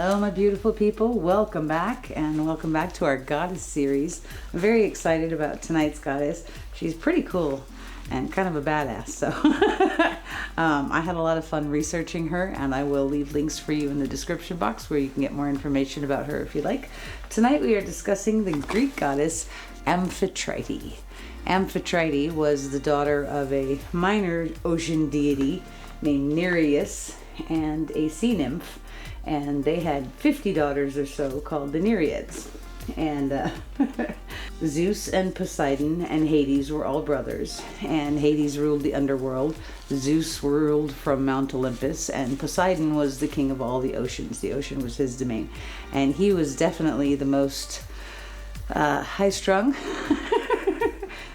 Hello, my beautiful people. Welcome back, and welcome back to our goddess series. I'm very excited about tonight's goddess. She's pretty cool and kind of a badass. So I had a lot of fun researching her, and I will leave links for you in the description box where you can get more information about her if you like. Tonight we are discussing the Greek goddess Amphitrite. Amphitrite was the daughter of a minor ocean deity named Nereus and a sea nymph, and they had 50 daughters or so called the Nereids. And Zeus and Poseidon and Hades were all brothers, and Hades ruled the underworld. Zeus ruled from Mount Olympus, and Poseidon was the king of all the oceans. The ocean was his domain, and he was definitely the most high-strung,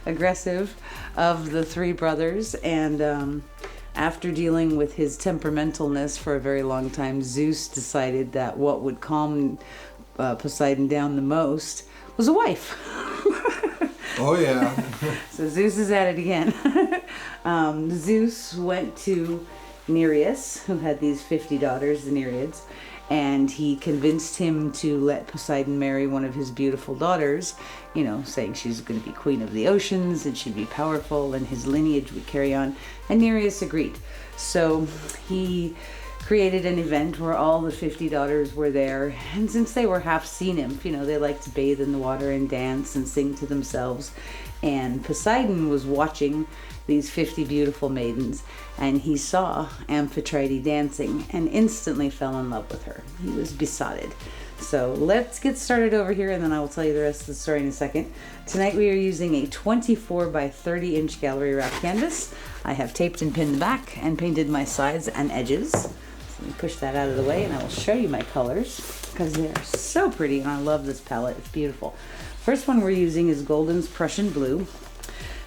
aggressive of the three brothers. And after dealing with his temperamentalness for a very long time, Zeus decided that what would calm Poseidon down the most was a wife. Oh yeah. So Zeus is at it again. Zeus went to Nereus, who had these 50 daughters, the Nereids, and he convinced him to let Poseidon marry one of his beautiful daughters, you know, saying she's going to be queen of the oceans and she'd be powerful and his lineage would carry on. And Nereus agreed. So he created an event where all the 50 daughters were there, and since they were half sea nymph, you know, they liked to bathe in the water and dance and sing to themselves. And Poseidon was watching these 50 beautiful maidens, and he saw Amphitrite dancing and instantly fell in love with her. He was besotted. So let's get started over here, and then I will tell you the rest of the story in a second. Tonight we are using a 24 by 30 inch gallery wrap canvas. I have taped and pinned the back and painted my sides and edges. So let me push that out of the way, and I will show you my colors because they are so pretty, and I love this palette. It's beautiful. First one we're using is Golden's Prussian Blue.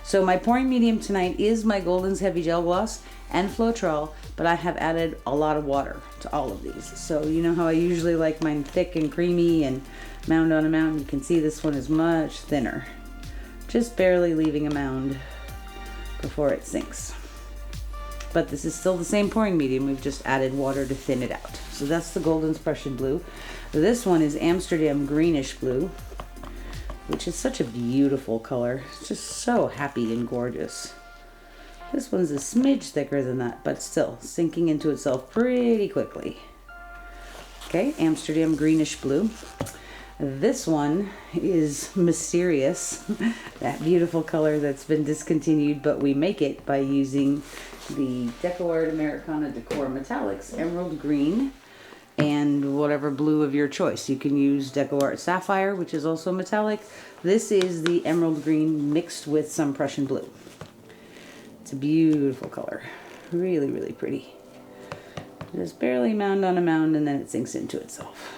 So my pouring medium tonight is my Golden's Heavy Gel Gloss and Floetrol, but I have added a lot of water to all of these. So you know how I usually like mine thick and creamy and mound on a mound? You can see this one is much thinner, just barely leaving a mound before it sinks. But this is still the same pouring medium, we've just added water to thin it out. So that's the Golden's Prussian Blue. This one is Amsterdam Greenish Blue, which is such a beautiful color. It's just so happy and gorgeous. This one's a smidge thicker than that, but still sinking into itself pretty quickly. Okay, Amsterdam Greenish Blue. This one is Mysterious, that beautiful color that's been discontinued, but we make it by using the DecoArt Americana Decor Metallics Emerald Green and whatever blue of your choice. You can use DecoArt Sapphire, which is also metallic. This is the emerald green mixed with some Prussian blue. It's a beautiful color. Really, really pretty. Just barely mound on a mound, and then it sinks into itself.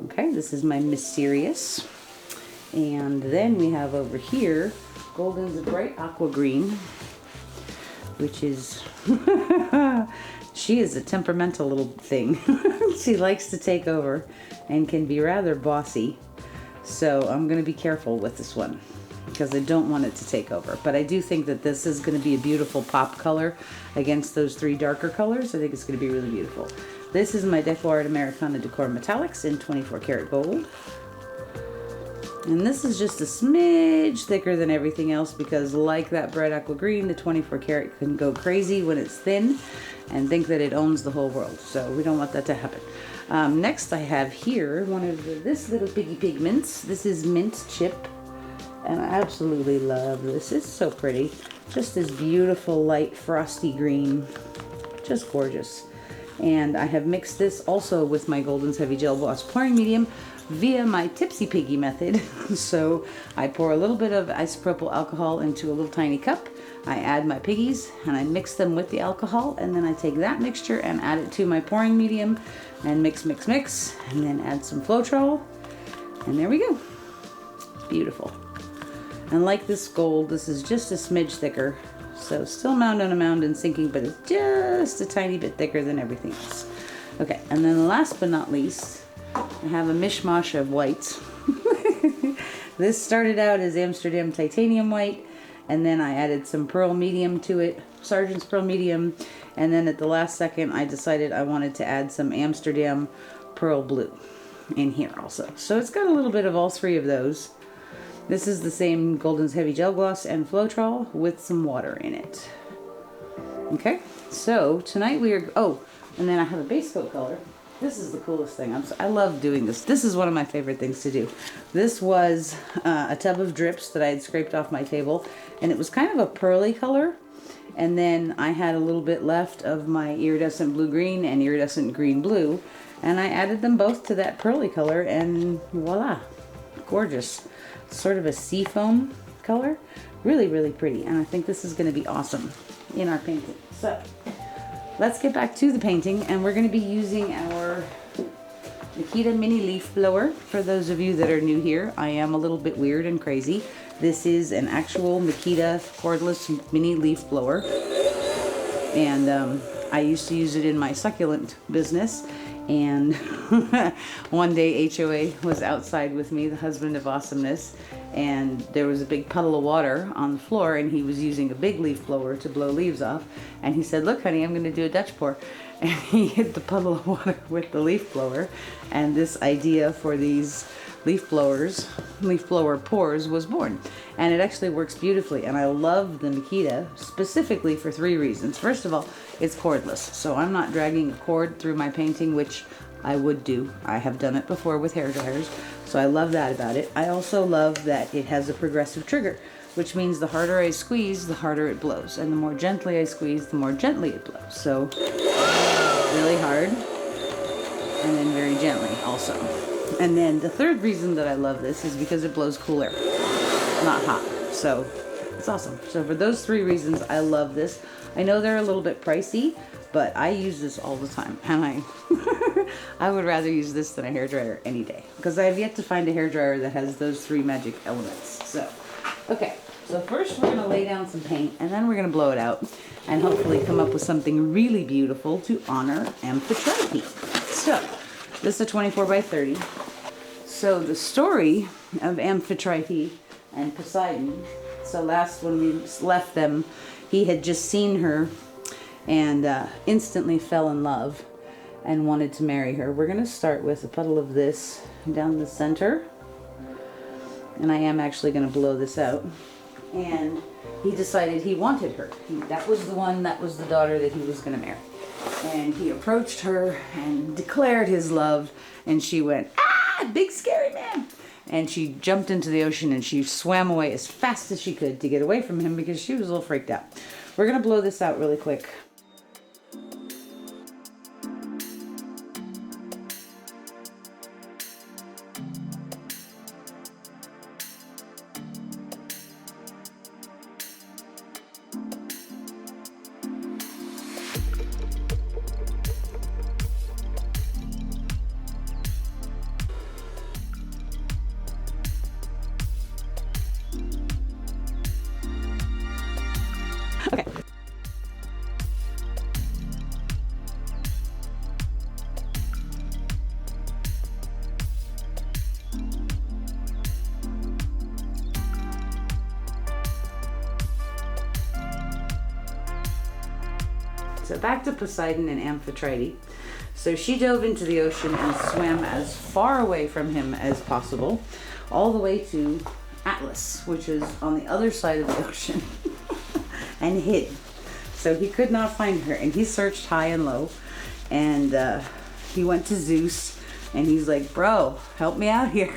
Okay, this is my Mysterious. And then we have over here Golden's Bright Aqua Green, which is she is a temperamental little thing. She likes to take over and can be rather bossy. So I'm going to be careful with this one because I don't want it to take over. But I do think that this is going to be a beautiful pop color against those three darker colors. I think it's going to be really beautiful. This is my DecoArt Americana Decor Metallics in 24 karat gold. And this is just a smidge thicker than everything else because, like that bright aqua green, the 24 karat can go crazy when it's thin and think that it owns the whole world. So we don't want that to happen. Next I have here one of this little piggy pigments. This is Mint Chip, and I absolutely love this. It's so pretty. Just this beautiful light frosty green. Just gorgeous. And I have mixed this also with my Golden's Heavy Gel Gloss pouring medium via my Tipsy Piggy method. So I pour a little bit of isopropyl alcohol into a little tiny cup. I add my piggies and I mix them with the alcohol, and then I take that mixture and add it to my pouring medium and mix, mix, mix, and then add some Floetrol, and there we go. Beautiful. And like this gold, this is just a smidge thicker. So still mound on a mound and sinking, but it's just a tiny bit thicker than everything else. Okay, and then last but not least, I have a mishmash of whites. This started out as Amsterdam Titanium White, and then I added some Pearl Medium to it, Sargent's Pearl Medium, and then at the last second I decided I wanted to add some Amsterdam pearl blue in here also. So it's got a little bit of all three of those. This is the same Golden's Heavy Gel Gloss and Floetrol with some water in it. Okay, so tonight we are, oh, and then I have a base coat color. This is the coolest thing. I love doing this. This is one of my favorite things to do. This was a tub of drips that I had scraped off my table, and it was kind of a pearly color. And then I had a little bit left of my iridescent blue-green and iridescent green-blue, and I added them both to that pearly color, and voila, gorgeous. Sort of a seafoam color. Really, really pretty, and I think this is going to be awesome in our painting. So let's get back to the painting, and we're going to be using our Makita Mini Leafblower. For those of you that are new here, I am a little bit weird and crazy. This is an actual Makita Cordless Mini Leafblower, and I used to use it in my succulent business. And one day HOA was outside with me, the husband of awesomeness, and there was a big puddle of water on the floor, and he was using a big leaf blower to blow leaves off, and he said, "Look, honey, I'm going to do a Dutch pour," and he hit the puddle of water with the leaf blower, and this idea for these leaf blower pours was born. And it actually works beautifully, and I love the Makita specifically for 3 reasons. First of all, it's cordless, so I'm not dragging a cord through my painting, which I would do. I have done it before with hair dryers, so I love that about it. I also love that it has a progressive trigger, which means the harder I squeeze, the harder it blows, and the more gently I squeeze, the more gently it blows. So really hard, and then very gently also. And then the third reason that I love this is because it blows cool air, not hot. So it's awesome. So for those 3 reasons, I love this. I know they're a little bit pricey, but I use this all the time, and I would rather use this than a hairdryer any day, because I have yet to find a hairdryer that has those 3 magic elements. So, okay. So first we're gonna lay down some paint, and then we're gonna blow it out, and hopefully come up with something really beautiful to honor Amphitrite. So this is a 24 by 30. So the story of Amphitrite and Poseidon. So last when we left them, he had just seen her and instantly fell in love and wanted to marry her. We're gonna start with a puddle of this down the center, and I am actually gonna blow this out. And he decided he wanted her. That was the one, that was the daughter that he was gonna marry. And he approached her and declared his love, and she went, "Ah, big scary man!" And she jumped into the ocean, and she swam away as fast as she could to get away from him because she was a little freaked out. We're gonna blow this out really quick. Okay. So back to Poseidon and Amphitrite. So she dove into the ocean and swam as far away from him as possible, all the way to Atlas, which is on the other side of the ocean, and hid. So he could not find her, and he searched high and low, and he went to Zeus, and he's like, "Bro, help me out here."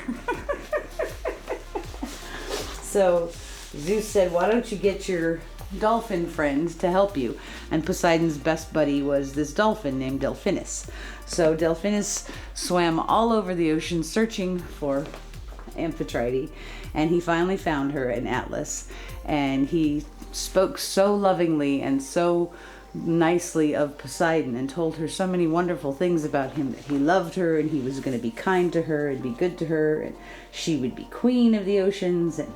So Zeus said, "Why don't you get your dolphin friend to help you?" And Poseidon's best buddy was this dolphin named Delphinus. So Delphinus swam all over the ocean searching for Amphitrite, and he finally found her in Atlas, and he spoke so lovingly and so nicely of Poseidon and told her so many wonderful things about him, that he loved her and he was going to be kind to her and be good to her, and she would be queen of the oceans. And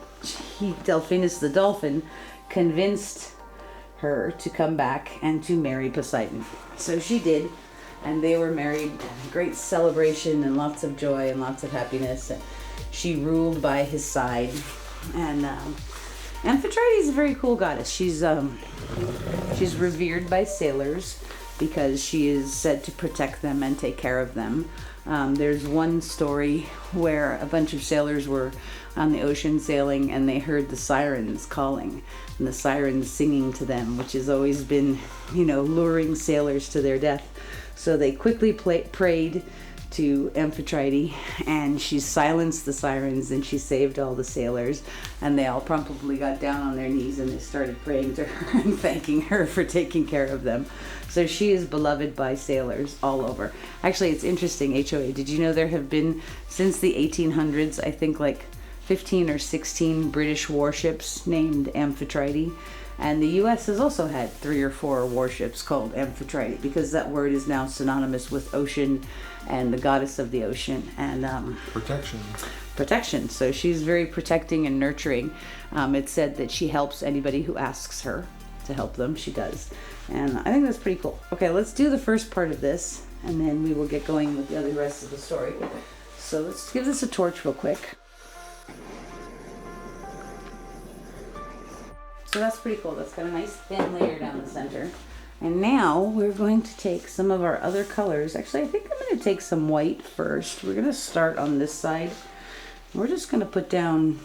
Delphinus the dolphin convinced her to come back and to marry Poseidon. So she did, and they were married. Great celebration and lots of joy and lots of happiness, and she ruled by his side. And Amphitrite is a very cool goddess. She's revered by sailors, because she is said to protect them and take care of them. There's one story where a bunch of sailors were on the ocean sailing and they heard the sirens calling and the sirens singing to them, which has always been, luring sailors to their death. So they quickly prayed to Amphitrite, and she silenced the sirens and she saved all the sailors, and they all promptly got down on their knees and they started praying to her and thanking her for taking care of them. So she is beloved by sailors all over. Actually, it's interesting, HOA, did you know there have been, since the 1800s, I think like 15 or 16 British warships named Amphitrite? And the U.S. has also had 3 or 4 warships called Amphitrite, because that word is now synonymous with ocean and the goddess of the ocean and protection. So she's very protecting and nurturing. It's said that she helps anybody who asks her to help them. She does. And I think that's pretty cool. Okay, let's do the first part of this, and then we will get going with the other rest of the story. So let's give this a torch real quick. So that's pretty cool. That's got a nice thin layer down the center. And now we're going to take some of our other colors. Actually, I think I'm going to take some white first. We're going to start on this side. We're just going to put down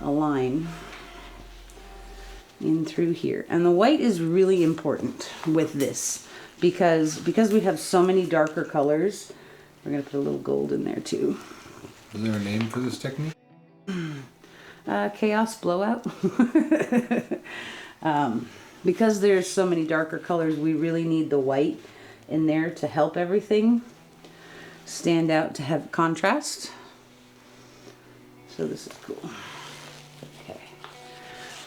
a line in through here. And the white is really important with this because we have so many darker colors. We're going to put a little gold in there too. Is there a name for this technique? Chaos blowout. Because there's so many darker colors, we really need the white in there to help everything stand out, to have contrast. So this is cool. Okay.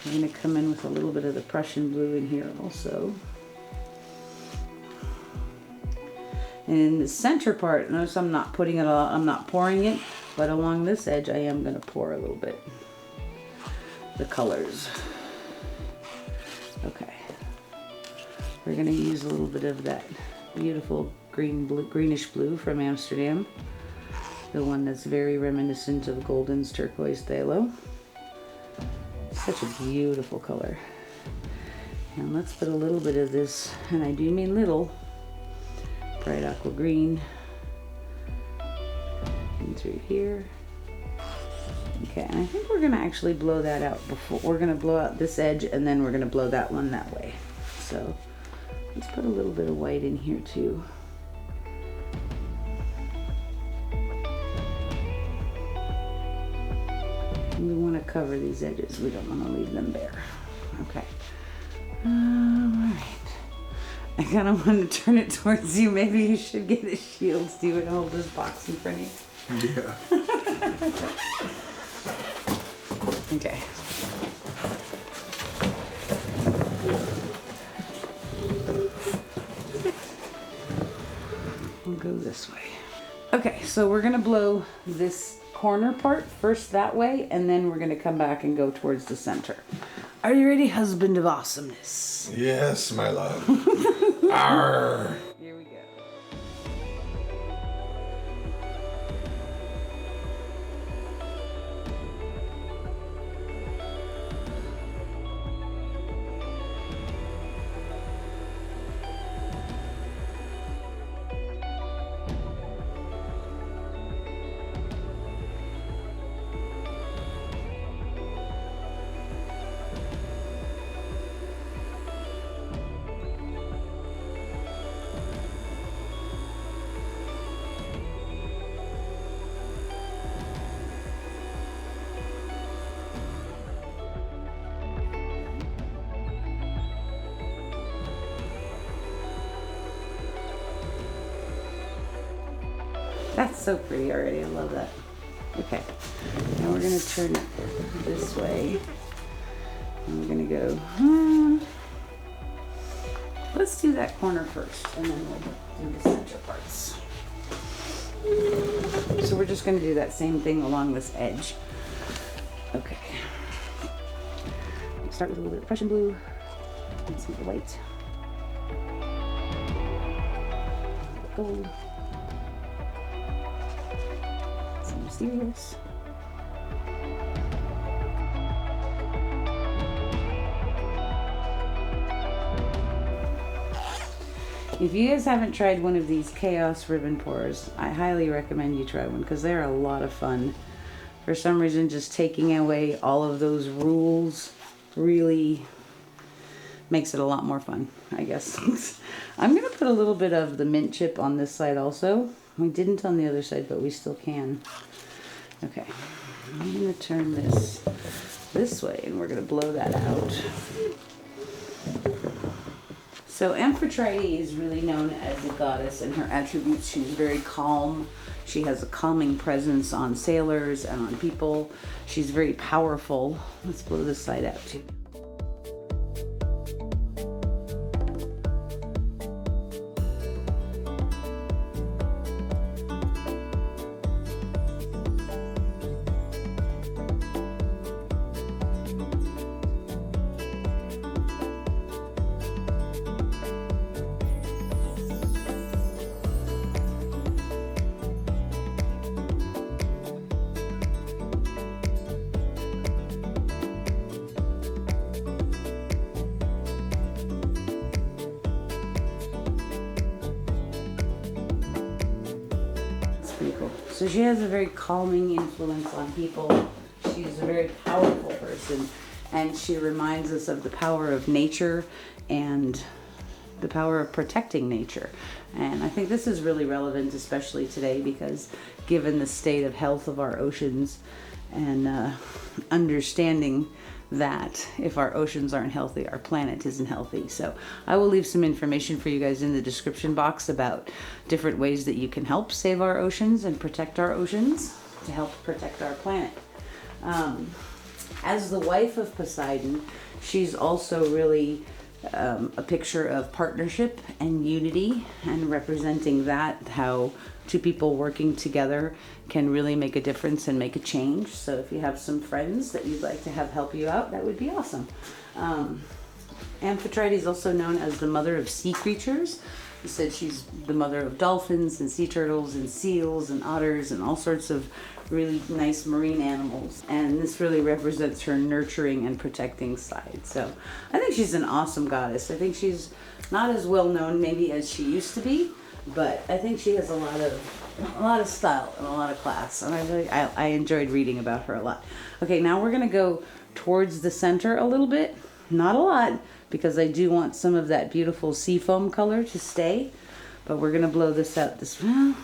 I'm going to come in with a little bit of the Prussian blue in here also. And in the center part, notice I'm not putting it all, I'm not pouring it, but along this edge I am going to pour a little bit. The colors. Okay. We're going to use a little bit of that beautiful greenish blue from Amsterdam. The one that's very reminiscent of Golden's turquoise phthalo. Such a beautiful color. And let's put a little bit of this, and I do mean little, bright aqua green in through here. Okay, and I think we're gonna actually blow that out before. We're gonna blow out this edge and then we're gonna blow that one that way. So let's put a little bit of white in here too. And we wanna cover these edges. We don't wanna leave them bare. Okay. Alright. I kinda wanna turn it towards you. Maybe you should get a shield so you would hold this box in front of you. Yeah. Okay. We'll go this way. Okay, so we're gonna blow this corner part first that way, and then we're gonna come back and go towards the center. Are you ready, husband of awesomeness? Yes, my love. Arr. Here we go. That's so pretty already. I love that. Okay. Now we're going to turn it this way. And we're going to go, let's do that corner first, and then we'll do the center parts. So we're just going to do that same thing along this edge. Okay. Start with a little bit of Prussian blue and some of the white. Gold. Some mysterious. If you guys haven't tried one of these Chaos ribbon pours, I highly recommend you try one because they're a lot of fun. For some reason, just taking away all of those rules really makes it a lot more fun, I guess. I'm going to put a little bit of the mint chip on this side also. We didn't on the other side, but we still can. Okay, I'm going to turn this way and we're going to blow that out. So Amphitrite is really known as a goddess, and her attributes, she's very calm. She has a calming presence on sailors and on people. She's very powerful. Let's blow this side out too. So she has a very calming influence on people. She's a very powerful person, and she reminds us of the power of nature and the power of protecting nature. And I think this is really relevant, especially today, because given the state of health of our oceans and understanding that if our oceans aren't healthy, our planet isn't healthy. So I will leave some information for you guys in the description box about different ways that you can help save our oceans and protect our oceans to help protect our planet. As the wife of Poseidon, she's also really a picture of partnership and unity, and representing that, how two people working together can really make a difference and make a change. So if you have some friends that you'd like to have help you out, that would be awesome. Amphitrite is also known as the mother of sea creatures. He said she's the mother of dolphins and sea turtles and seals and otters and all sorts of really nice marine animals. And this really represents her nurturing and protecting side. So I think she's an awesome goddess. I think she's not as well known maybe as she used to be, but I think she has a lot of style and a lot of class. And I enjoyed reading about her a lot. Okay, now we're gonna go towards the center a little bit. Not a lot, because I do want some of that beautiful sea foam color to stay. But we're gonna blow this out well,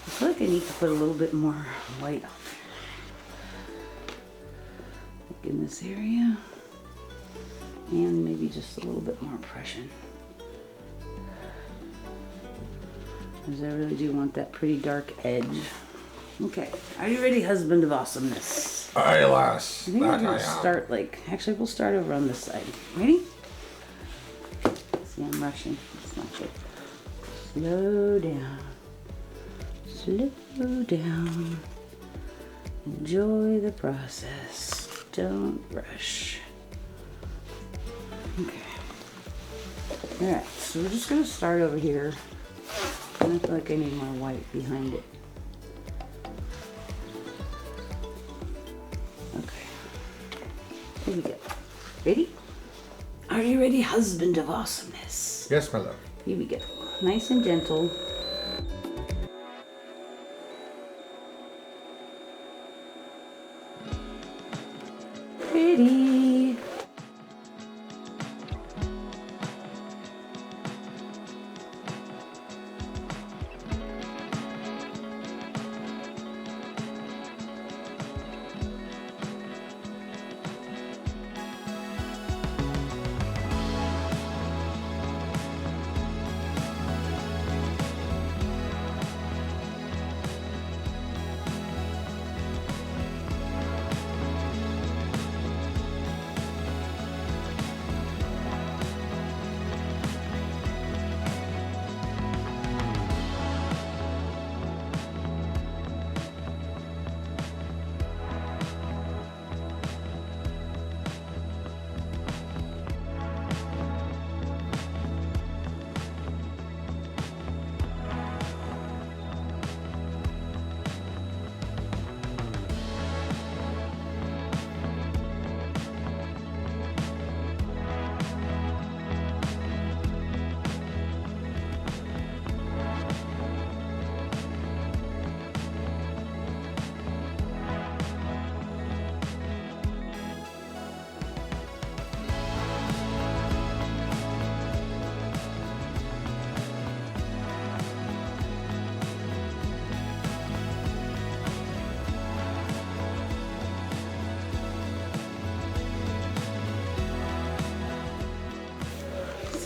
I feel like I need to put a little bit more white on there. Like in this area. And maybe just a little bit more impression. Because I really do want that pretty dark edge. Okay, are you ready, husband of awesomeness? Aye, lass. I think we're gonna start actually we'll start over on this side. Ready? See, I'm rushing. It's not good. Slow down. Slow down. Enjoy the process. Don't rush. Okay. Alright, so we're just gonna start over here. And I feel like I need more white behind it. Okay. Here we go. Ready? Are you ready, husband of awesomeness? Yes, my love. Here we go. Nice and gentle. Pretty.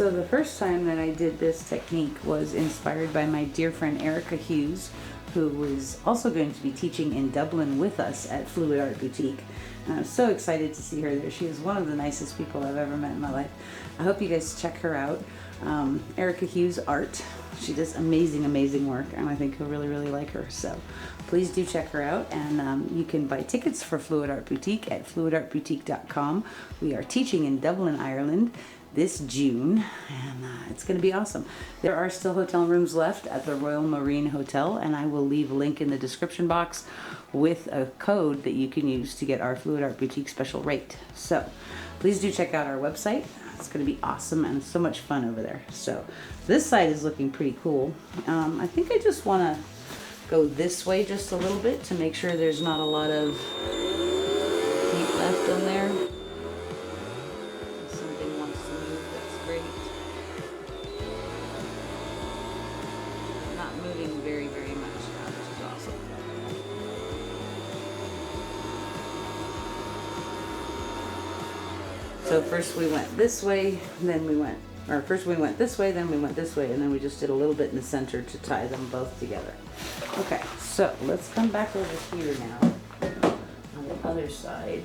So the first time that I did this technique was inspired by my dear friend Erica Hughes, who was also going to be teaching in Dublin with us at Fluid Art Boutique. And I was so excited to see her there. She is one of the nicest people I've ever met in my life. I hope you guys check her out. Erica Hughes Art. She does amazing, amazing work, and I think you'll really, really like her. So please do check her out, and you can buy tickets for Fluid Art Boutique at fluidartboutique.com. We are teaching in Dublin, Ireland this June, and it's going to be awesome. There are still hotel rooms left at the Royal Marine Hotel, and I will leave a link in the description box with a code that you can use to get our Fluid Art Boutique special rate. So please do check out our website. It's going to be awesome and so much fun over there. So this side is looking pretty cool. I think I just want to go this way just a little bit to make sure there's not a lot of heat left on there. If something wants to move, that's great. Not moving very, very much now, which is awesome. So first we went this way, then we went, or first we went this way, then we went this way, and then we just did a little bit in the center to tie them both together. Okay, so let's come back over here now on the other side,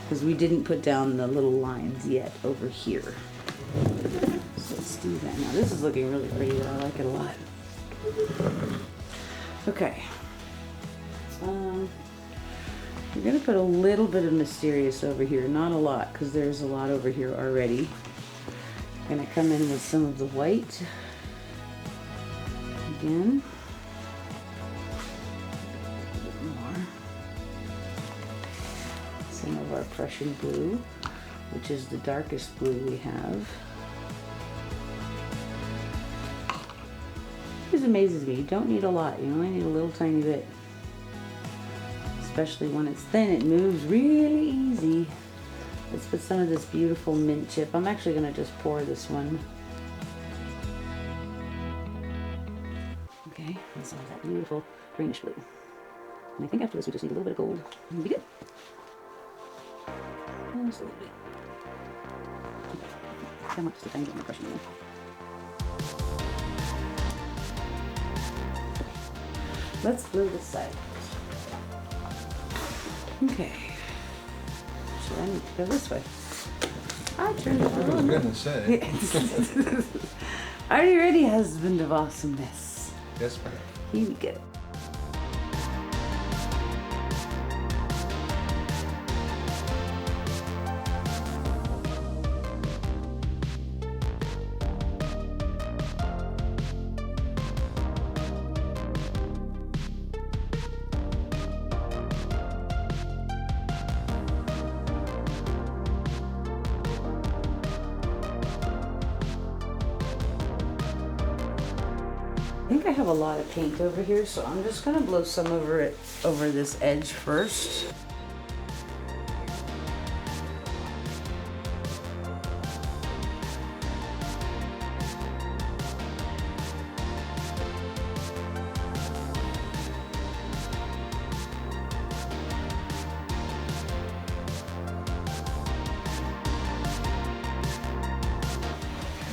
because we didn't put down the little lines yet over here. So let's do that now. This is looking really pretty though. I like it a lot. Okay. We're going to put a little bit of mysterious over here, not a lot, because there's a lot over here already. Going to come in with some of the white again. A bit more. Some of our Prussian blue, which is the darkest blue we have. This amazes me. You don't need a lot. You only need a little tiny bit. Especially when it's thin, it moves really easy. Let's put some of this beautiful mint chip. I'm actually going to just pour this one. Okay, and some of that beautiful greenish blue. And I think after this we just need a little bit of gold. And we'll be good. Just a little bit. How much? Just a tiny bit more pressure in there. Let's glue this side. Okay. Should I need to go this way? I turned it I was on. gonna say. Are you ready, husband of awesomeness? Yes, ma'am. Here we go. I think I have a lot of paint over here, so I'm just gonna blow some over this edge first.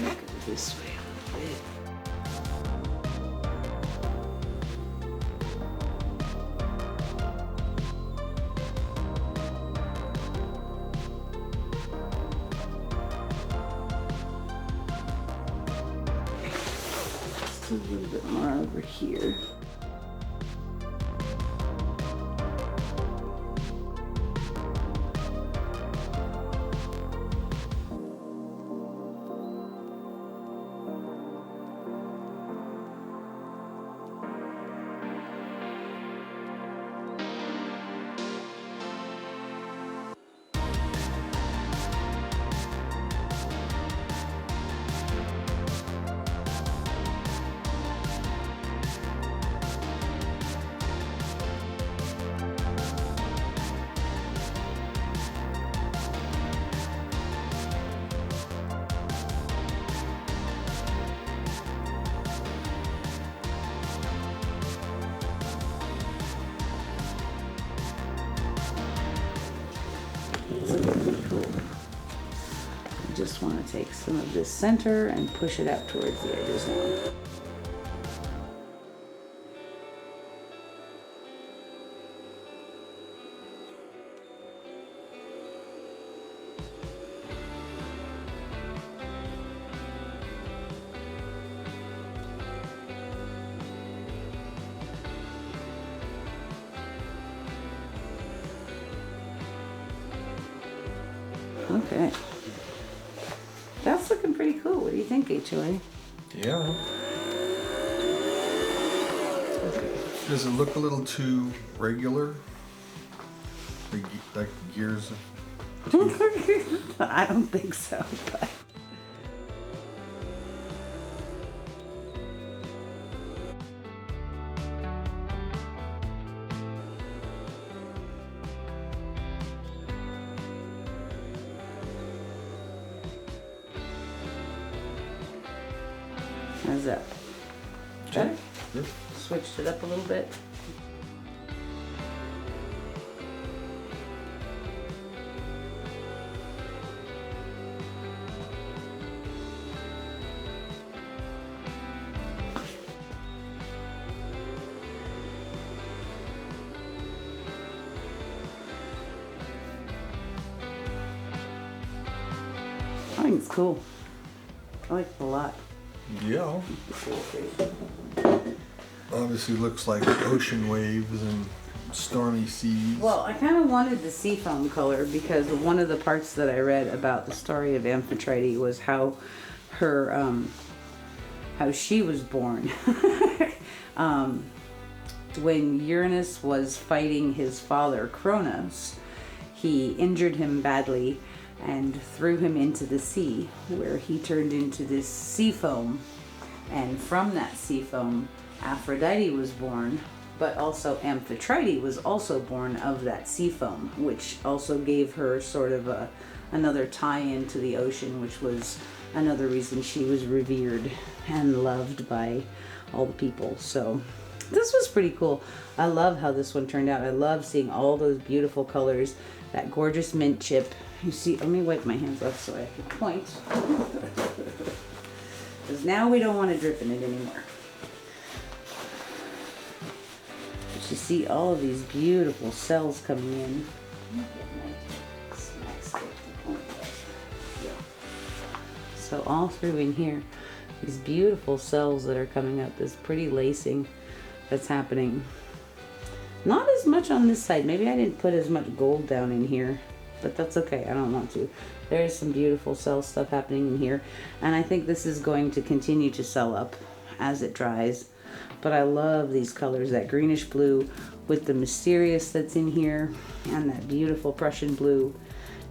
Go this way a little bit. A little bit more over here. just want to take some of this center and push it out towards the edges now. Okay. That's looking pretty cool. What do you think, HOA? Yeah. Does it look a little too regular? Like gears of... I don't think so, but... How's that? Better? Good. Switched it up a little bit. I think it's cool. I like it a lot. Yeah. Obviously looks like ocean waves and stormy seas. Well, I kind of wanted the seafoam color because one of the parts that I read about the story of Amphitrite was how her, how she was born. When Uranus was fighting his father Kronos, he injured him badly and threw him into the sea, where he turned into this sea foam. And from that sea foam, Aphrodite was born, but also Amphitrite was also born of that sea foam, which also gave her sort of another tie-in to the ocean, which was another reason she was revered and loved by all the people. So this was pretty cool. I love how this one turned out. I love seeing all those beautiful colors, that gorgeous mint chip. You see, let me wipe my hands off so I can point. Because now we don't want to drip in it anymore. But you see all of these beautiful cells coming in. So all through in here, these beautiful cells that are coming up, this pretty lacing that's happening. Not as much on this side. Maybe I didn't put as much gold down in here, but that's okay. I don't want to. There is some beautiful cell stuff happening in here, and I think this is going to continue to cell up as it dries. But I love these colors, that greenish blue with the mysterious that's in here, and that beautiful Prussian blue,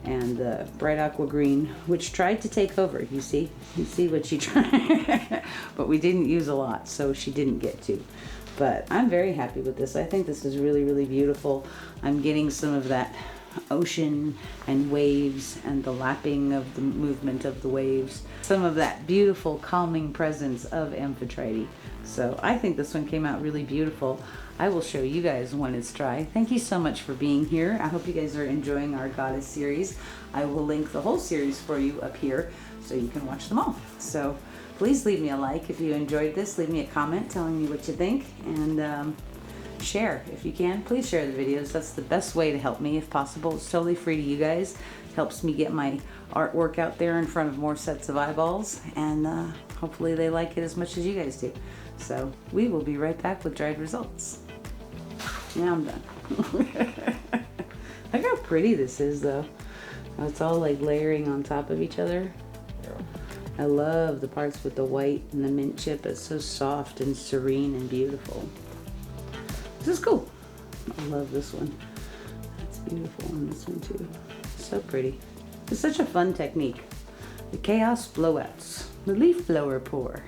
and the bright aqua green, which tried to take over. You see what she tried, but we didn't use a lot, so she didn't get to. But I'm very happy with this. I think this is really, really beautiful. I'm getting some of that ocean and waves and the lapping of the movement of the waves. Some of that beautiful calming presence of Amphitrite. So I think this one came out really beautiful. I will show you guys when it's dry. Thank you so much for being here. I hope you guys are enjoying our goddess series. I will link the whole series for you up here so you can watch them all. So please leave me a like if you enjoyed this. Leave me a comment telling me what you think, and share if you can. Please share the videos. That's the best way to help me if possible. It's totally free to you guys. It helps me get my artwork out there in front of more sets of eyeballs, and hopefully they like it as much as you guys do. So we will be right back with dried results. Now I'm done. Look how pretty this is though. It's all like layering on top of each other. I love the parts with the white and the mint chip. It's so soft and serene and beautiful. This is cool. I love this one. That's beautiful, and this one too. So pretty. It's such a fun technique. The Chaos Blowouts. The leaf blower pour.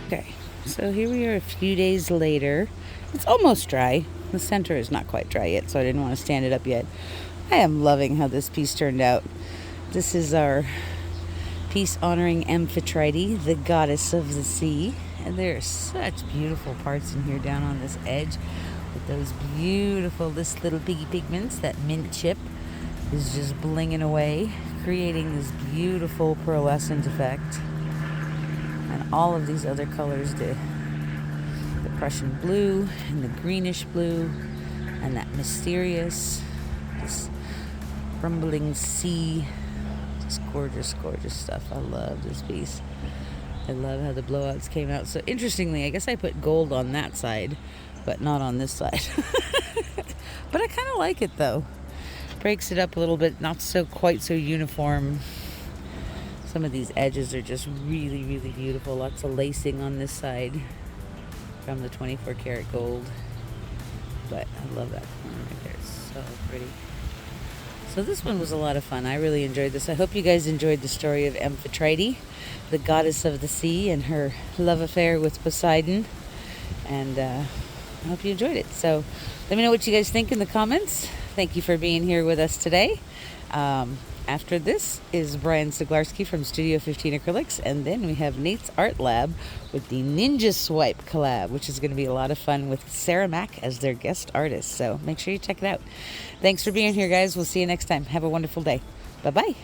Okay, so here we are a few days later. It's almost dry. The center is not quite dry yet, so I didn't want to stand it up yet. I am loving how this piece turned out. This is our piece honoring Amphitrite, the goddess of the sea. And there are such beautiful parts in here down on this edge with those beautiful little piggy pigments, that mint chip. is just blinging away, creating this beautiful pearlescent effect. And all of these other colors, the Prussian blue and the greenish blue and that mysterious, this rumbling sea. Just gorgeous, gorgeous stuff. I love this piece. I love how the blowouts came out. So interestingly, I guess I put gold on that side, but not on this side. But I kind of like it though. Breaks it up a little bit, not so quite so uniform. Some of these edges are just really, really beautiful. Lots of lacing on this side from the 24 karat gold. But I love that corner right there. It's so pretty. So this one was a lot of fun. I really enjoyed this. I hope you guys enjoyed the story of Amphitrite, the goddess of the sea, and her love affair with Poseidon. And I hope you enjoyed it. So let me know what you guys think in the comments. Thank you for being here with us today. After this is Brian Siglarski from Studio 15 Acrylics, and then we have Nate's Art Lab with the Ninja Swipe collab, which is going to be a lot of fun with Sarah Mack as their guest artist. So make sure you check it out. Thanks for being here, guys. We'll see you next time. Have a wonderful day. Bye-bye.